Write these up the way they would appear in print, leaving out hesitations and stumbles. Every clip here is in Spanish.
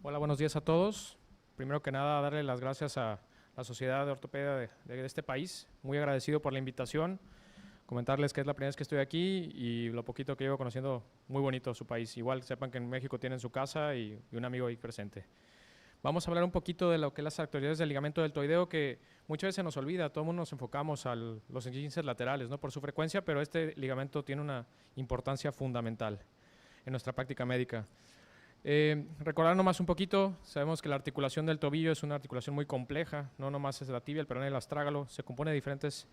Hola, buenos días a todos. Primero que nada, darle las gracias a la Sociedad de Ortopedia de este país. Muy agradecido por la invitación. Comentarles que es la primera vez que estoy aquí y lo poquito que llevo conociendo, muy bonito su país. Igual sepan que en México tienen su casa y un amigo ahí presente. Vamos a hablar un poquito de lo que es las actividades del ligamento deltoideo, que muchas veces se nos olvida. Todo el mundo nos enfocamos a los esguinces laterales, ¿no?, por su frecuencia, pero este ligamento tiene una importancia fundamental en nuestra práctica médica. Recordar nomás un poquito, sabemos que la articulación del tobillo es una articulación muy compleja, no nomás es la tibia, el peroné y el astrágalo, se compone de diferentes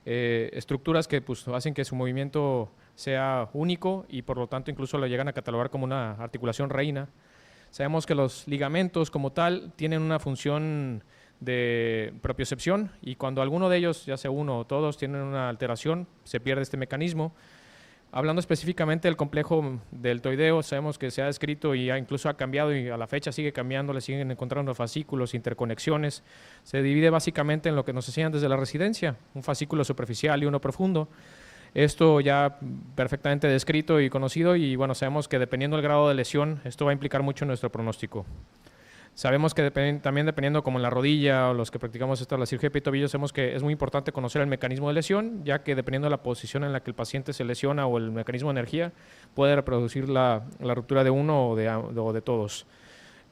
estructuras que pues, hacen que su movimiento sea único y por lo tanto incluso lo llegan a catalogar como una articulación reina. Sabemos que los ligamentos como tal tienen una función de propiocepción y cuando alguno de ellos, ya sea uno o todos, tienen una alteración, se pierde este mecanismo. Hablando específicamente del complejo deltoideo, sabemos que se ha descrito y incluso ha cambiado y a la fecha sigue cambiando, le siguen encontrando fascículos, interconexiones. Se divide básicamente en lo que nos enseñan desde la residencia, un fascículo superficial y uno profundo. Esto ya perfectamente descrito y conocido y bueno, sabemos que dependiendo del grado de lesión, esto va a implicar mucho en nuestro pronóstico. Sabemos que también dependiendo como en la rodilla o los que practicamos la cirugía de pie y tobillo, sabemos que es muy importante conocer el mecanismo de lesión, ya que dependiendo de la posición en la que el paciente se lesiona o el mecanismo de energía, puede reproducir la ruptura de uno o de todos.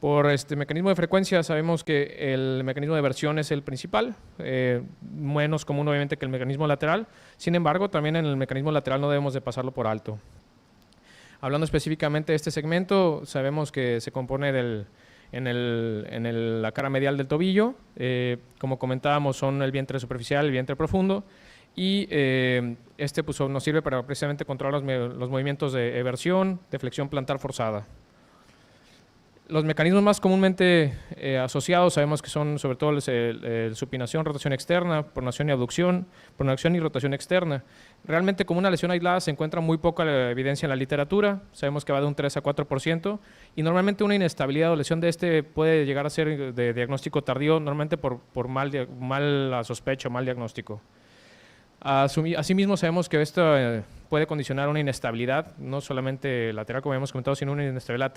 Por este mecanismo de frecuencia sabemos que el mecanismo de versión es el principal, menos común obviamente que el mecanismo lateral, sin embargo también en el mecanismo lateral no debemos de pasarlo por alto. Hablando específicamente de este segmento, sabemos que se compone la cara medial del tobillo, como comentábamos son el vientre superficial, el vientre profundo y este pues, nos sirve para precisamente controlar los movimientos de eversión, de flexión plantar forzada. Los mecanismos más comúnmente asociados sabemos que son sobre todo supinación, rotación externa, pronación y abducción, pronación y rotación externa. Realmente como una lesión aislada se encuentra muy poca evidencia en la literatura, sabemos que va de un 3 a 4% y normalmente una inestabilidad o lesión de este puede llegar a ser de diagnóstico tardío, normalmente por mal sospecha o mal diagnóstico. Asimismo sabemos que esto puede condicionar una inestabilidad, no solamente lateral como habíamos comentado, sino una inestabilidad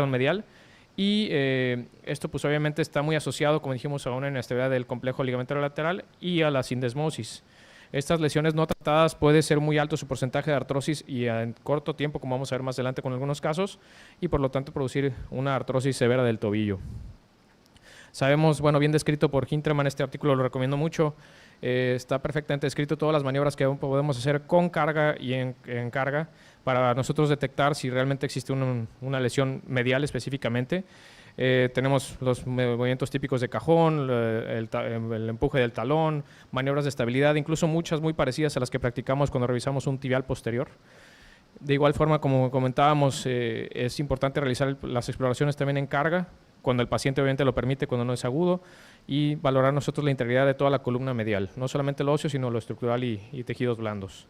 medial. Y esto pues obviamente está muy asociado, como dijimos, a una inestabilidad del complejo ligamentario lateral y a la sindesmosis. Estas lesiones no tratadas puede ser muy alto su porcentaje de artrosis y en corto tiempo, como vamos a ver más adelante con algunos casos, y por lo tanto producir una artrosis severa del tobillo. Sabemos, bueno, bien descrito por Hinterman, este artículo lo recomiendo mucho, está perfectamente descrito todas las maniobras que podemos hacer con carga y en carga para nosotros detectar si realmente existe una lesión medial específicamente. Tenemos los movimientos típicos de cajón, el empuje del talón, maniobras de estabilidad, incluso muchas muy parecidas a las que practicamos cuando revisamos un tibial posterior. De igual forma, como comentábamos, es importante realizar las exploraciones también en carga, cuando el paciente obviamente lo permite, cuando no es agudo, y valorar nosotros la integridad de toda la columna medial, no solamente lo óseo, sino lo estructural y tejidos blandos.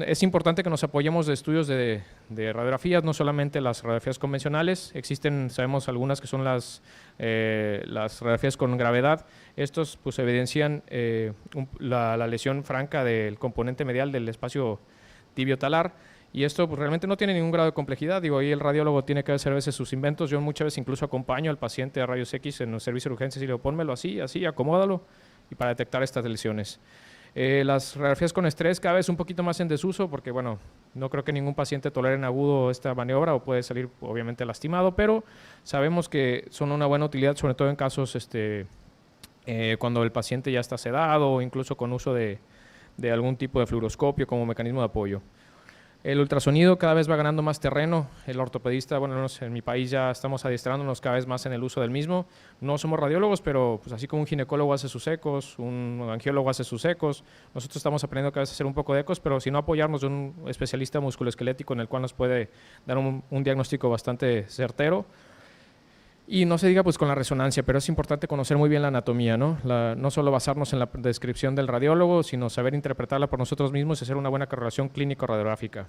Es importante que nos apoyemos de estudios de radiografías, no solamente las radiografías convencionales, existen, sabemos algunas que son las radiografías con gravedad. Estos pues evidencian la lesión franca del componente medial del espacio tibio-talar, y esto pues, realmente no tiene ningún grado de complejidad. Digo, ahí el radiólogo tiene que hacer a veces sus inventos. Yo muchas veces incluso acompaño al paciente a rayos X en el servicio de urgencias y le digo, pónmelo así, acomódalo, y para detectar estas lesiones. Las radiografías con estrés cada vez un poquito más en desuso porque, bueno, no creo que ningún paciente tolere en agudo esta maniobra o puede salir obviamente lastimado, pero sabemos que son una buena utilidad, sobre todo en casos cuando el paciente ya está sedado o incluso con uso de algún tipo de fluoroscopio como mecanismo de apoyo. El ultrasonido cada vez va ganando más terreno. El ortopedista, bueno, en mi país ya estamos adiestrándonos cada vez más en el uso del mismo. No somos radiólogos, pero pues así como un ginecólogo hace sus ecos, un angiólogo hace sus ecos, nosotros estamos aprendiendo cada vez a hacer un poco de ecos, pero si no apoyarnos de un especialista musculoesquelético en el cual nos puede dar un diagnóstico bastante certero. Y no se diga pues con la resonancia, pero es importante conocer muy bien la anatomía, ¿no? No solo basarnos en la descripción del radiólogo, sino saber interpretarla por nosotros mismos y hacer una buena correlación clínico-radiográfica.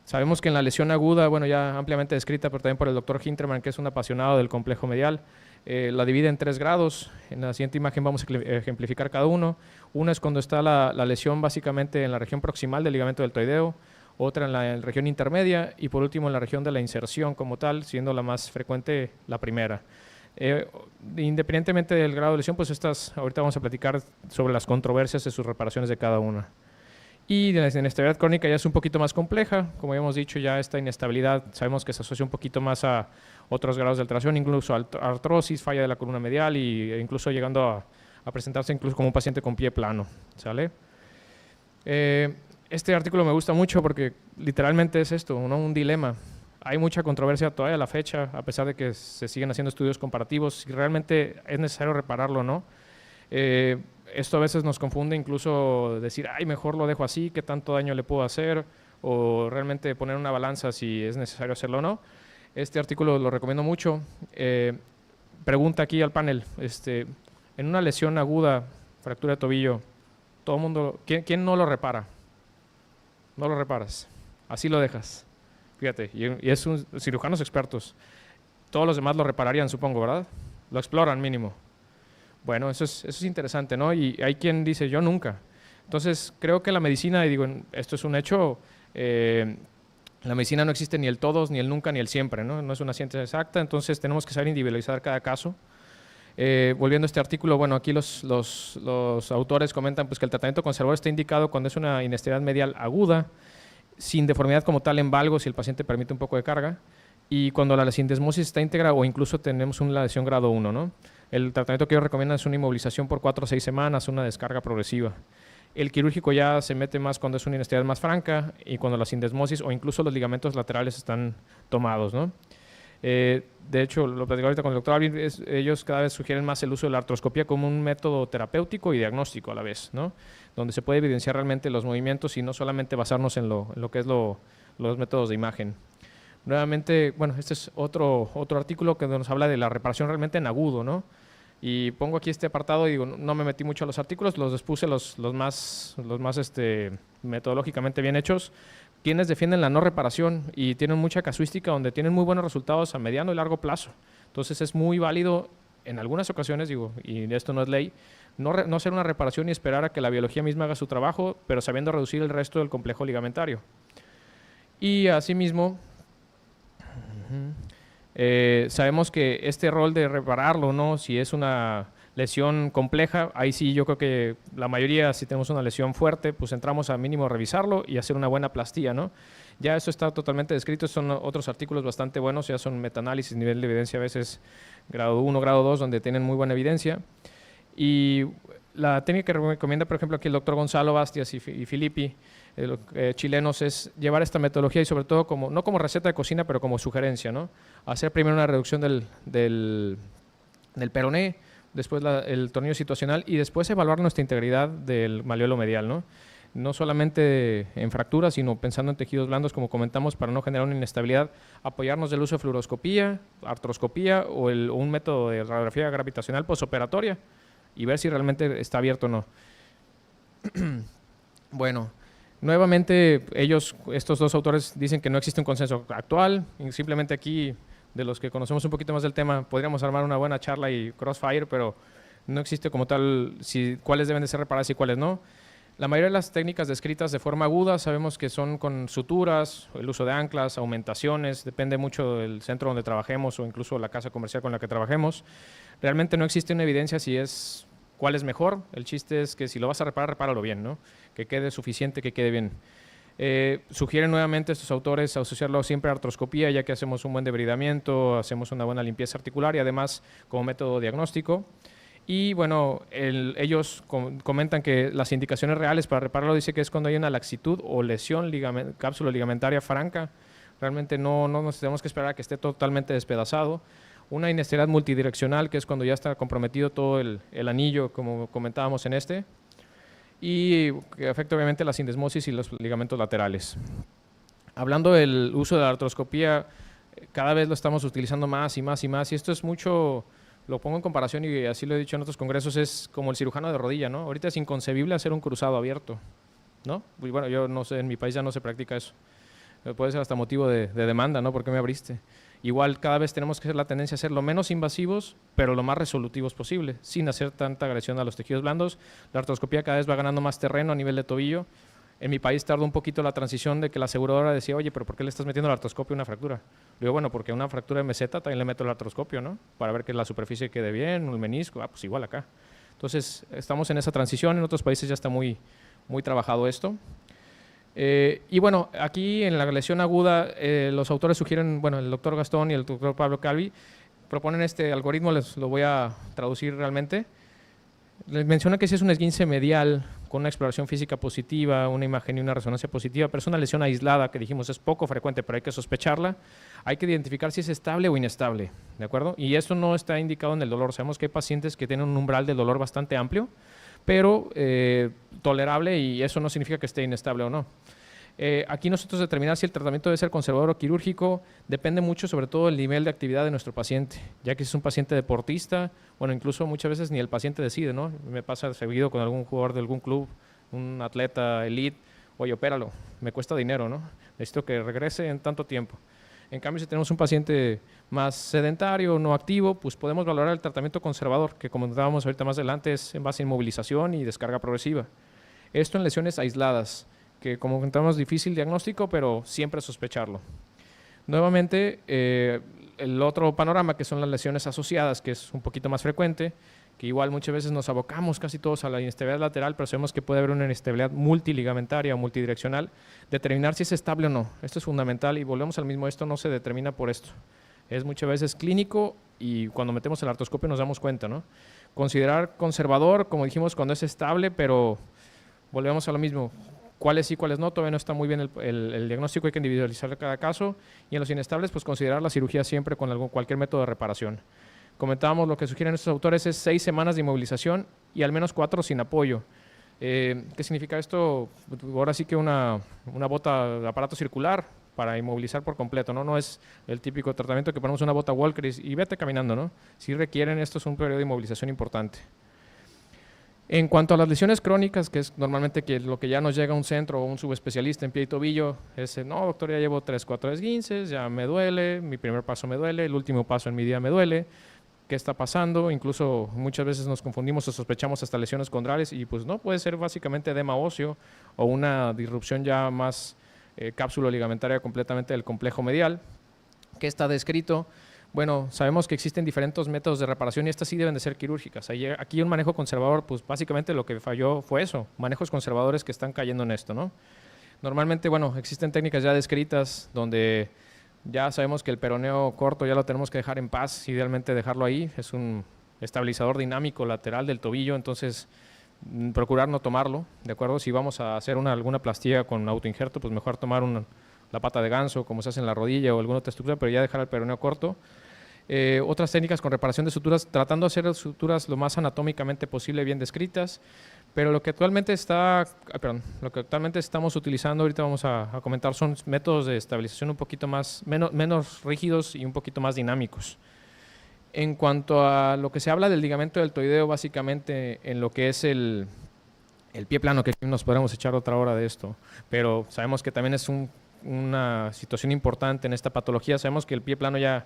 Sabemos que en la lesión aguda, bueno, ya ampliamente descrita, pero también por el doctor Hinterman, que es un apasionado del complejo medial, la divide en 3 grados. En la siguiente imagen vamos a ejemplificar cada uno. Uno es cuando está la lesión básicamente en la región proximal del ligamento deltoideo. otra en la región intermedia y por último en la región de la inserción como tal, siendo la más frecuente la primera. Independientemente del grado de lesión, pues ahorita vamos a platicar sobre las controversias de sus reparaciones de cada una. Y la inestabilidad crónica ya es un poquito más compleja, como habíamos dicho, ya esta inestabilidad sabemos que se asocia un poquito más a otros grados de alteración, incluso artrosis, falla de la columna medial e incluso llegando a presentarse incluso como un paciente con pie plano, ¿sale? Este artículo me gusta mucho porque literalmente es esto, ¿no? Un dilema. Hay mucha controversia todavía a la fecha, a pesar de que se siguen haciendo estudios comparativos, si realmente es necesario repararlo o no. Esto a veces nos confunde incluso decir, ay, mejor lo dejo así, qué tanto daño le puedo hacer, o realmente poner una balanza si es necesario hacerlo o no. Este artículo lo recomiendo mucho. Pregunta aquí al panel, en una lesión aguda, fractura de tobillo, todo el mundo, ¿quién no lo repara? No lo reparas, así lo dejas. Fíjate, y es cirujanos expertos. Todos los demás lo repararían, supongo, ¿verdad? Lo exploran mínimo. Bueno, eso es interesante, ¿no? Y hay quien dice, yo nunca. Entonces, creo que la medicina, y digo, esto es un hecho, la medicina no existe ni el todos, ni el nunca, ni el siempre, ¿no? No es una ciencia exacta, entonces tenemos que saber individualizar cada caso. Volviendo a este artículo, bueno, aquí los autores comentan pues, que el tratamiento conservador está indicado cuando es una inestabilidad medial aguda, sin deformidad como tal en valgo, si el paciente permite un poco de carga, y cuando la sindesmosis está íntegra o incluso tenemos una lesión grado 1, ¿no? El tratamiento que ellos recomiendan es una inmovilización por 4 o 6 semanas, una descarga progresiva. El quirúrgico ya se mete más cuando es una inestabilidad más franca y cuando la sindesmosis o incluso los ligamentos laterales están tomados, ¿no? De hecho, lo platico ahorita con el doctor Alvin, ellos cada vez sugieren más el uso de la artroscopía como un método terapéutico y diagnóstico a la vez, ¿no? Donde se puede evidenciar realmente los movimientos y no solamente basarnos en lo que es los métodos de imagen. Nuevamente, bueno, este es otro artículo que nos habla de la reparación realmente en agudo, ¿no? Y pongo aquí este apartado y digo, no me metí mucho a los artículos, los expuse los más metodológicamente bien hechos, quienes defienden la no reparación y tienen mucha casuística donde tienen muy buenos resultados a mediano y largo plazo. Entonces es muy válido en algunas ocasiones, digo, y esto no es ley, no hacer una reparación y esperar a que la biología misma haga su trabajo, pero sabiendo reducir el resto del complejo ligamentario. Y asimismo, sabemos que este rol de repararlo, ¿no? Si es una lesión compleja, ahí sí yo creo que la mayoría, si tenemos una lesión fuerte, pues entramos a mínimo revisarlo y hacer una buena plastía, ¿no? Ya eso está totalmente descrito, son otros artículos bastante buenos, ya son metaanálisis, nivel de evidencia a veces grado 1, grado 2, donde tienen muy buena evidencia. Y la técnica que recomienda, por ejemplo, aquí el doctor Gonzalo Bastias y Filippi, chilenos, es llevar esta metodología y sobre todo no como receta de cocina, pero como sugerencia, ¿no? Hacer primero una reducción del peroné, después el tornillo situacional y después evaluar nuestra integridad del malleolo medial, ¿no? No solamente en fracturas, sino pensando en tejidos blandos, como comentamos, para no generar una inestabilidad, apoyarnos del uso de fluoroscopía, artroscopía o un método de radiografía gravitacional posoperatoria y ver si realmente está abierto o no. Bueno, nuevamente estos dos autores dicen que no existe un consenso actual, y simplemente aquí, de los que conocemos un poquito más del tema, podríamos armar una buena charla y crossfire, pero no existe como tal cuáles deben de ser reparadas y cuáles no. La mayoría de las técnicas descritas de forma aguda sabemos que son con suturas, el uso de anclas, aumentaciones, depende mucho del centro donde trabajemos o incluso la casa comercial con la que trabajemos. Realmente no existe una evidencia cuál es mejor, el chiste es que si lo vas a reparar, repáralo bien, ¿no? Que quede suficiente, que quede bien. Sugieren nuevamente estos autores asociarlo siempre a artroscopía, ya que hacemos un buen debridamiento, hacemos una buena limpieza articular y además como método diagnóstico. Y bueno, ellos comentan que las indicaciones reales para repararlo dice que es cuando hay una laxitud o lesión cápsula ligamentaria franca. Realmente no nos tenemos que esperar a que esté totalmente despedazado. Una inestabilidad multidireccional, que es cuando ya está comprometido todo el anillo, como comentábamos en este. Y que afecta obviamente la sindesmosis y los ligamentos laterales. Hablando del uso de la artroscopía, cada vez lo estamos utilizando más y más y más. Y esto es mucho... Lo pongo en comparación y así lo he dicho en otros congresos, es como el cirujano de rodilla, ¿no? Ahorita es inconcebible hacer un cruzado abierto, ¿no? Y bueno, yo no sé, en mi país ya no se practica eso. Puede ser hasta motivo de demanda, ¿no? ¿Por qué me abriste? Igual cada vez tenemos que hacer la tendencia a ser lo menos invasivos, pero lo más resolutivos posible, sin hacer tanta agresión a los tejidos blandos. La artroscopía cada vez va ganando más terreno a nivel de tobillo En mi país tardó un poquito la transición de que la aseguradora decía, oye, pero ¿por qué le estás metiendo al artroscopio una fractura? Le digo, bueno, porque una fractura de meseta también le meto el artroscopio, ¿no? Para ver que la superficie quede bien, el menisco, pues igual acá. Entonces, estamos en esa transición, en otros países ya está muy trabajado esto. Y bueno, aquí en la lesión aguda, los autores sugieren, bueno, el doctor Gastón y el doctor Pablo Calvi proponen este algoritmo, les lo voy a traducir realmente. Les menciona que si es un esguince medial con una exploración física positiva, una imagen y una resonancia positiva, pero es una lesión aislada que dijimos es poco frecuente, pero hay que sospecharla, hay que identificar si es estable o inestable, ¿de acuerdo? Y esto no está indicado en el dolor. Sabemos que hay pacientes que tienen un umbral del dolor bastante amplio, pero tolerable, y eso no significa que esté inestable o no. Aquí nosotros determinar si el tratamiento debe ser conservador o quirúrgico depende mucho sobre todo del nivel de actividad de nuestro paciente, ya que si es un paciente deportista, bueno, incluso muchas veces ni el paciente decide, ¿no? Me pasa seguido con algún jugador de algún club, un atleta elite, oye, opéralo, me cuesta dinero, ¿no? Necesito que regrese en tanto tiempo. En cambio, si tenemos un paciente más sedentario, no activo, pues podemos valorar el tratamiento conservador, que como comentábamos ahorita más adelante es en base a inmovilización y descarga progresiva. Esto en lesiones aisladas, que como comentamos, difícil diagnóstico, pero siempre sospecharlo. Nuevamente, el otro panorama, que son las lesiones asociadas, que es un poquito más frecuente, que igual muchas veces nos abocamos casi todos a la inestabilidad lateral, pero sabemos que puede haber una inestabilidad multiligamentaria o multidireccional. Determinar si es estable o no, esto es fundamental, y volvemos al mismo, esto no se determina por esto. Es muchas veces clínico, y cuando metemos el artroscopio nos damos cuenta, ¿no? Considerar conservador, como dijimos, cuando es estable, pero volvemos a lo mismo. Cuáles sí, cuáles no, todavía no está muy bien el diagnóstico, hay que individualizar cada caso, y en los inestables, pues considerar la cirugía siempre con cualquier método de reparación. Comentábamos, lo que sugieren estos autores es 6 semanas de inmovilización y al menos 4 sin apoyo. ¿Qué significa esto? Ahora sí que una bota de aparato circular para inmovilizar por completo, ¿no? No es el típico tratamiento que ponemos una bota Walker y vete caminando, ¿no? Si requieren, esto es un periodo de inmovilización importante. En cuanto a las lesiones crónicas, que es normalmente lo que ya nos llega a un centro o un subespecialista en pie y tobillo, es, no, doctor, ya llevo 3, 4 esguinces, ya me duele, mi primer paso me duele, el último paso en mi día me duele, ¿qué está pasando? Incluso muchas veces nos confundimos o sospechamos hasta lesiones condrales, y pues no, puede ser básicamente edema óseo o una disrupción ya más cápsulo ligamentaria completamente del complejo medial. ¿Qué está descrito? Bueno, sabemos que existen diferentes métodos de reparación y estas sí deben de ser quirúrgicas. Aquí un manejo conservador, pues básicamente lo que falló fue eso, manejos conservadores que están cayendo en esto, ¿no? Normalmente, bueno, existen técnicas ya descritas donde ya sabemos que el peroneo corto ya lo tenemos que dejar en paz, idealmente dejarlo ahí, es un estabilizador dinámico lateral del tobillo, entonces procurar no tomarlo, ¿de acuerdo? Si vamos a hacer alguna plastilla con autoinjerto, pues mejor tomar la pata de ganso, como se hace en la rodilla o alguna otra estructura, pero ya dejar el peroneo corto. Otras técnicas con reparación de suturas, tratando de hacer las suturas lo más anatómicamente posible, bien descritas, pero lo que actualmente estamos utilizando, ahorita vamos a comentar, son métodos de estabilización un poquito menos rígidos y un poquito más dinámicos. En cuanto a lo que se habla del ligamento deltoideo, básicamente en lo que es el pie plano, que aquí nos podríamos echar otra hora de esto, pero sabemos que también es una situación importante en esta patología. Sabemos que el pie plano ya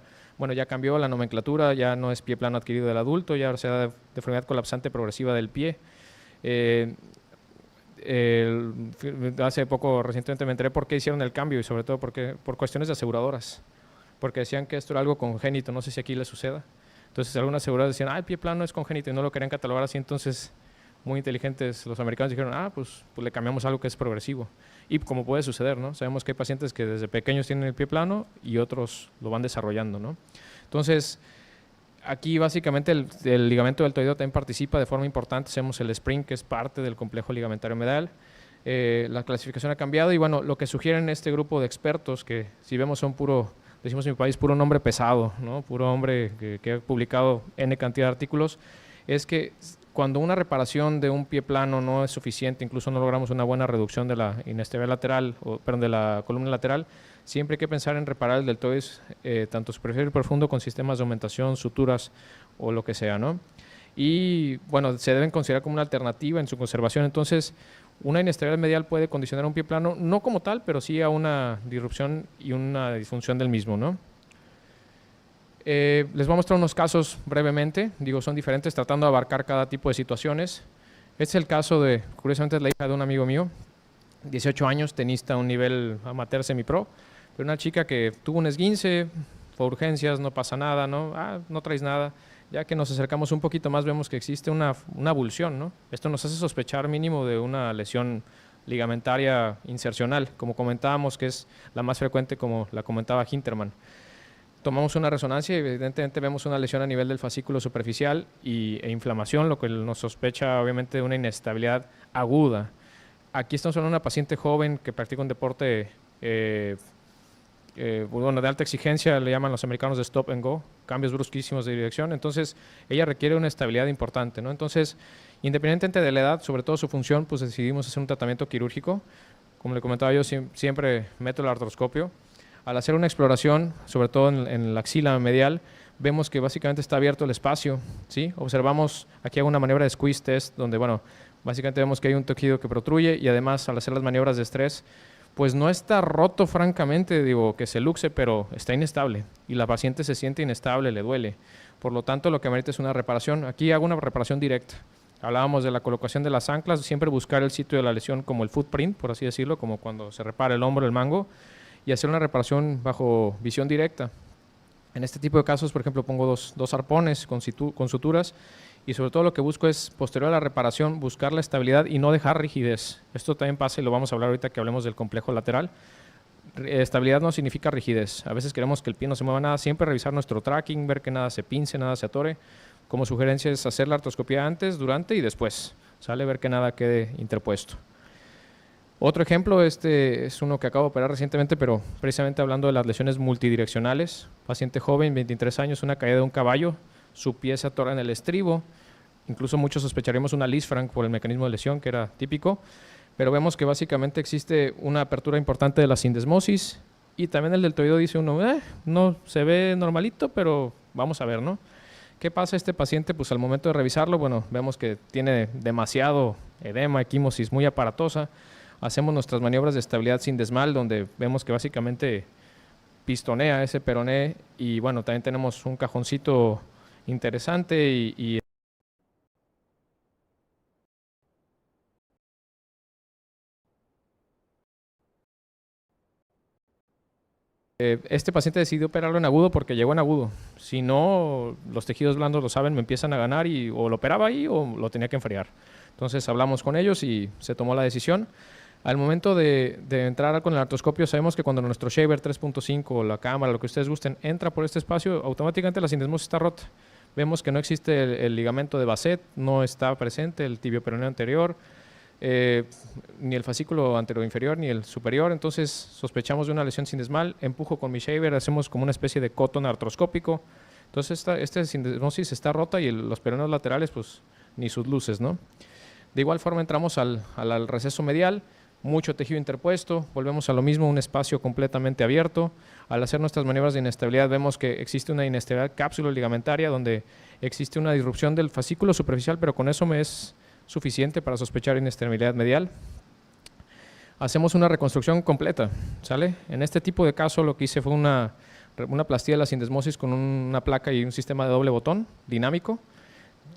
cambió la nomenclatura, ya no es pie plano adquirido del adulto, ya se da deformidad colapsante progresiva del pie. Hace poco, recientemente me enteré por qué hicieron el cambio, y sobre todo por cuestiones de aseguradoras, porque decían que esto era algo congénito, no sé si aquí le suceda. Entonces algunas aseguradoras decían, el pie plano es congénito, y no lo querían catalogar así. Entonces, muy inteligentes los americanos dijeron, pues le cambiamos algo que es progresivo. Y como puede suceder, ¿no? Sabemos que hay pacientes que desde pequeños tienen el pie plano y otros lo van desarrollando, ¿no? Entonces, aquí básicamente el ligamento deltoideo también participa de forma importante. Sabemos el spring, que es parte del complejo ligamentario medial. La clasificación ha cambiado, y bueno, lo que sugieren este grupo de expertos, que si vemos son decimos en mi país, puro nombre pesado, ¿no? Puro hombre que ha publicado N cantidad de artículos, es que cuando una reparación de un pie plano no es suficiente, incluso no logramos una buena reducción de la inestabilidad lateral, de la columna lateral, siempre hay que pensar en reparar el deltoides, tanto superficial y profundo, con sistemas de aumentación, suturas o lo que sea, ¿no? Y bueno, se deben considerar como una alternativa en su conservación. Entonces, una inestabilidad medial puede condicionar un pie plano, no como tal, pero sí a una disrupción y una disfunción del mismo, ¿no? Les voy a mostrar unos casos brevemente, son diferentes, tratando de abarcar cada tipo de situaciones. Este es el caso curiosamente es la hija de un amigo mío. 18 años, tenista a un nivel amateur semi-pro, pero una chica que tuvo un esguince, fue a urgencias, no pasa nada, ¿no? No traes nada. Ya que nos acercamos un poquito más, vemos que existe una avulsión, ¿no? Esto nos hace sospechar mínimo de una lesión ligamentaria insercional, como comentábamos, que es la más frecuente, como la comentaba Hinterman. Tomamos una resonancia y evidentemente vemos una lesión a nivel del fascículo superficial e inflamación, lo que nos sospecha obviamente de una inestabilidad aguda. Aquí estamos hablando de una paciente joven que practica un deporte bueno, de alta exigencia, le llaman los americanos de stop and go, cambios brusquísimos de dirección. Entonces, ella requiere una estabilidad importante, ¿no? Entonces, independientemente de la edad, sobre todo su función, pues decidimos hacer un tratamiento quirúrgico. Como le comentaba yo, siempre meto el artroscopio. Al hacer una exploración, sobre todo en la axila medial, vemos que básicamente está abierto el espacio, ¿sí? Observamos, aquí hago una maniobra de squeeze test, donde, bueno, básicamente vemos que hay un tejido que protruye y además, al hacer las maniobras de estrés, pues no está roto francamente, digo, que se luxe, pero está inestable y la paciente se siente inestable, le duele. Por lo tanto, lo que amerita es una reparación. Aquí hago una reparación directa. Hablábamos de la colocación de las anclas, siempre buscar el sitio de la lesión como el footprint, por así decirlo, como cuando se repara el hombro, el mango, y hacer una reparación bajo visión directa. En este tipo de casos, por ejemplo, pongo dos arpones con suturas y sobre todo lo que busco es, posterior a la reparación, buscar la estabilidad y no dejar rigidez. Esto también pasa y lo vamos a hablar ahorita que hablemos del complejo lateral. Estabilidad no significa rigidez. A veces queremos que el pie no se mueva nada. Siempre revisar nuestro tracking, ver que nada se pince, nada se atore. Como sugerencia es hacer la artroscopía antes, durante y después. Sale ver que nada quede interpuesto. Otro ejemplo, este es uno que acabo de operar recientemente, pero precisamente hablando de las lesiones multidireccionales. Paciente joven, 23 años, una caída de un caballo, su pie se atora en el estribo, incluso muchos sospecharíamos una Lisfranc por el mecanismo de lesión, que era típico, pero vemos que básicamente existe una apertura importante de la sindesmosis y también el deltoideo dice uno, no se ve normalito, pero vamos a ver, ¿no? ¿Qué pasa a este paciente? Pues al momento de revisarlo, bueno, vemos que tiene demasiado edema, equimosis muy aparatosa. Hacemos nuestras maniobras de estabilidad sindesmal, donde vemos que básicamente pistonea ese peroné y bueno, también tenemos un cajoncito interesante y este paciente decidió operarlo en agudo porque llegó en agudo. Si no, los tejidos blandos lo saben, me empiezan a ganar y o lo operaba ahí o lo tenía que enfriar. Entonces hablamos con ellos y se tomó la decisión. Al momento de entrar con el artroscopio, sabemos que cuando nuestro shaver 3.5 o la cámara, lo que ustedes gusten, entra por este espacio, automáticamente la sindesmosis está rota. Vemos que no existe el ligamento de Basset, no está presente el tibio peroneo anterior, ni el fascículo anterior inferior, ni el superior. Entonces sospechamos de una lesión sindesmal, empujo con mi shaver, hacemos como una especie de cotón artroscópico. Entonces esta sindesmosis está rota y los peroneos laterales, pues ni sus luces, ¿no? De igual forma entramos al receso medial, mucho tejido interpuesto, volvemos a lo mismo, un espacio completamente abierto. Al hacer nuestras maniobras de inestabilidad vemos que existe una inestabilidad cápsulo-ligamentaria donde existe una disrupción del fascículo superficial, pero con eso me es suficiente para sospechar inestabilidad medial. Hacemos una reconstrucción completa, ¿sale? En este tipo de caso lo que hice fue una plastía de la sindesmosis con una placa y un sistema de doble botón dinámico.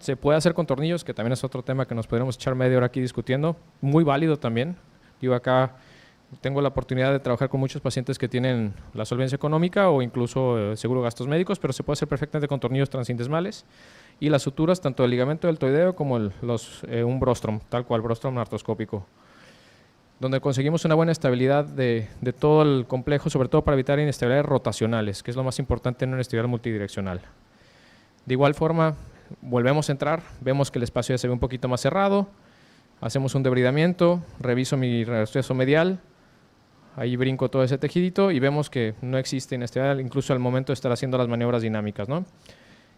Se puede hacer con tornillos, que también es otro tema que nos podríamos echar media hora aquí discutiendo, muy válido también. Yo acá tengo la oportunidad de trabajar con muchos pacientes que tienen la solvencia económica o incluso seguro de gastos médicos, pero se puede hacer perfectamente con tornillos transindesmales y las suturas tanto del ligamento deltoideo como un brostrom, tal cual, brostrom artroscópico, donde conseguimos una buena estabilidad de todo el complejo, sobre todo para evitar inestabilidades rotacionales, que es lo más importante en una inestabilidad multidireccional. De igual forma, volvemos a entrar, vemos que el espacio ya se ve un poquito más cerrado, hacemos un debridamiento, reviso mi receso medial, ahí brinco todo ese tejidito y vemos que no existe inestabilidad, incluso al momento de estar haciendo las maniobras dinámicas, ¿no?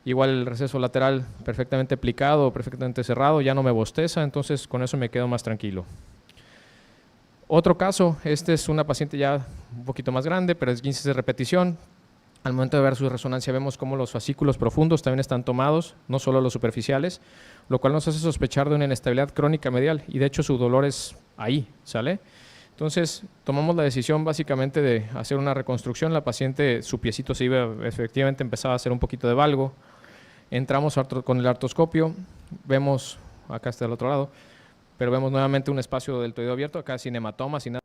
Igual el receso lateral perfectamente aplicado, perfectamente cerrado, ya no me bosteza, entonces con eso me quedo más tranquilo. Otro caso, este es una paciente ya un poquito más grande, pero es 15 de repetición. Al momento de ver su resonancia vemos cómo los fascículos profundos también están tomados, no solo los superficiales, lo cual nos hace sospechar de una inestabilidad crónica medial y de hecho su dolor es ahí, ¿sale? Entonces tomamos la decisión básicamente de hacer una reconstrucción. La paciente, su piecito se iba, efectivamente empezaba a hacer un poquito de valgo. Entramos con el artroscopio, vemos, acá está del otro lado, pero vemos nuevamente un espacio del deltoideo abierto, acá sin hematomas, sin nada.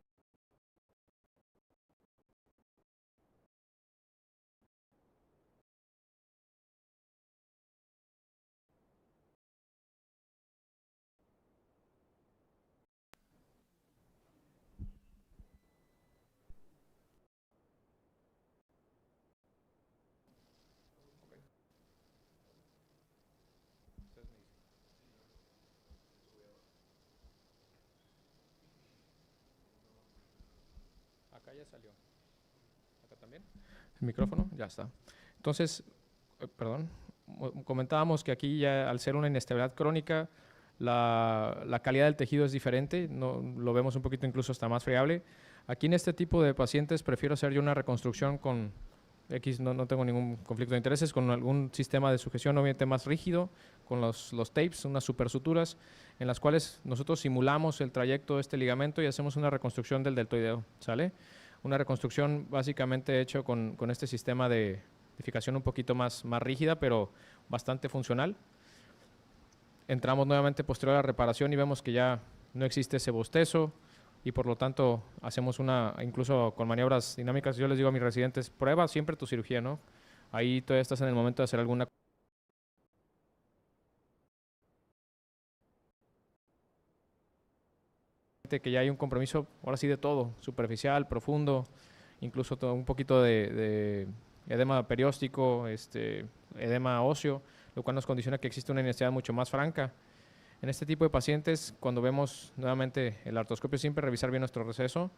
Acá ya salió. Acá también. El micrófono, ya está. Entonces, perdón, comentábamos que aquí ya al ser una inestabilidad crónica, la calidad del tejido es diferente, no, lo vemos un poquito incluso hasta más friable. Aquí en este tipo de pacientes prefiero hacer yo una reconstrucción con X, no tengo ningún conflicto de intereses, con algún sistema de sujeción obviamente más rígido, con los tapes, unas supersuturas, en las cuales nosotros simulamos el trayecto de este ligamento y hacemos una reconstrucción del deltoideo, ¿sale? Una reconstrucción básicamente hecho con este sistema de fijación un poquito más rígida, pero bastante funcional. Entramos nuevamente posterior a la reparación y vemos que ya no existe ese bostezo y por lo tanto hacemos incluso con maniobras dinámicas, yo les digo a mis residentes, prueba siempre tu cirugía, ¿no? Ahí todavía estás en el momento de hacer alguna que ya hay un compromiso, ahora sí de todo, superficial, profundo, incluso un poquito de edema perióstico, edema óseo, lo cual nos condiciona que existe una inestabilidad mucho más franca. En este tipo de pacientes, cuando vemos nuevamente el artroscopio, siempre revisar bien nuestro receso.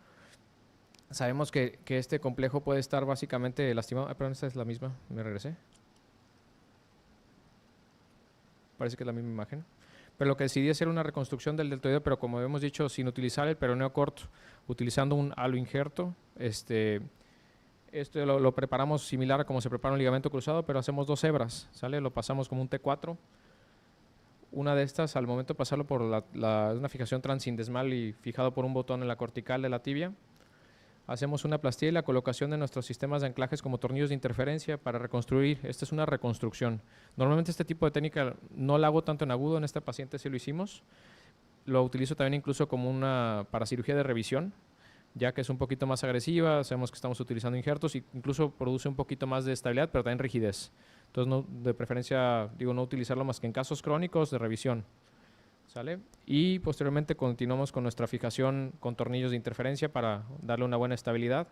Sabemos que este complejo puede estar básicamente lastimado. Perdón, esta es la misma, me regresé. Parece que es la misma imagen. Pero lo que decidí es hacer una reconstrucción del deltoideo, pero como hemos dicho, sin utilizar el peroneo corto, utilizando un aloinjerto. Esto lo preparamos similar a como se prepara un ligamento cruzado, pero hacemos 2 hebras, ¿sale? Lo pasamos como un T4. Una de estas, al momento de pasarlo por una fijación transindesmal y fijado por un botón en la cortical de la tibia, hacemos una plastilla y la colocación de nuestros sistemas de anclajes como tornillos de interferencia para reconstruir. Esta es una reconstrucción. Normalmente este tipo de técnica no la hago tanto en agudo, en este paciente sí lo hicimos. Lo utilizo también incluso como para cirugía de revisión, ya que es un poquito más agresiva, sabemos que estamos utilizando injertos e incluso produce un poquito más de estabilidad, pero también rigidez. Entonces, de preferencia, digo, no utilizarlo más que en casos crónicos de revisión. ¿Sale? Y posteriormente continuamos con nuestra fijación con tornillos de interferencia para darle una buena estabilidad.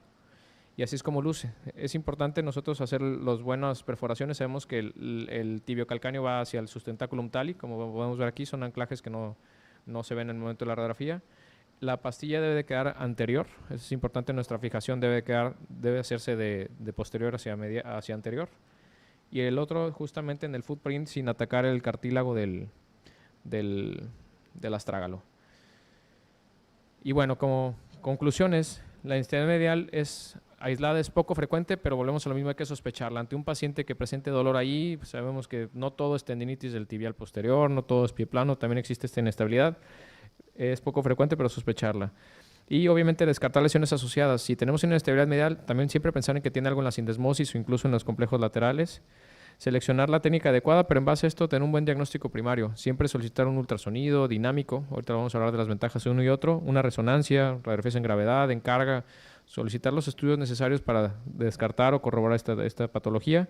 Y así es como luce. Es importante nosotros hacer las buenas perforaciones. Sabemos que el tibio calcáneo va hacia el sustentáculum tali, como podemos ver aquí, son anclajes que no se ven en el momento de la radiografía. La pastilla debe de quedar anterior, eso es importante, nuestra fijación debe hacerse de posterior hacia anterior. Y el otro justamente en el footprint sin atacar el cartílago del astrágalo. Y bueno, como conclusiones, la inestabilidad medial es aislada, es poco frecuente, pero volvemos a lo mismo, hay que sospecharla. Ante un paciente que presente dolor ahí, sabemos que no todo es tendinitis del tibial posterior, no todo es pie plano, también existe esta inestabilidad. Es poco frecuente, pero sospecharla. Y obviamente descartar lesiones asociadas. Si tenemos una inestabilidad medial, también siempre pensar en que tiene algo en la sindesmosis o incluso en los complejos laterales. Seleccionar la técnica adecuada, pero en base a esto tener un buen diagnóstico primario. Siempre solicitar un ultrasonido dinámico, ahorita vamos a hablar de las ventajas de uno y otro, una resonancia, radiografías en gravedad, en carga, solicitar los estudios necesarios para descartar o corroborar esta patología.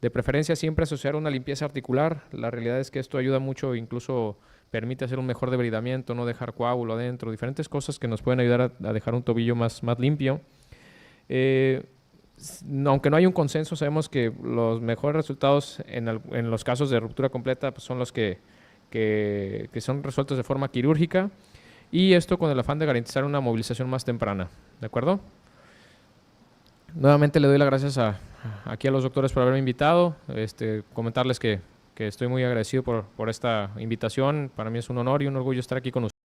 De preferencia siempre asociar una limpieza articular. La realidad es que esto ayuda mucho, incluso permite hacer un mejor debridamiento, no dejar coágulo adentro, diferentes cosas que nos pueden ayudar a dejar un tobillo más limpio. Aunque no hay un consenso, sabemos que los mejores resultados en los casos de ruptura completa pues, son los que son resueltos de forma quirúrgica, y esto con el afán de garantizar una movilización más temprana. ¿De acuerdo? Nuevamente le doy las gracias aquí a los doctores por haberme invitado. Comentarles que estoy muy agradecido por esta invitación. Para mí es un honor y un orgullo estar aquí con ustedes.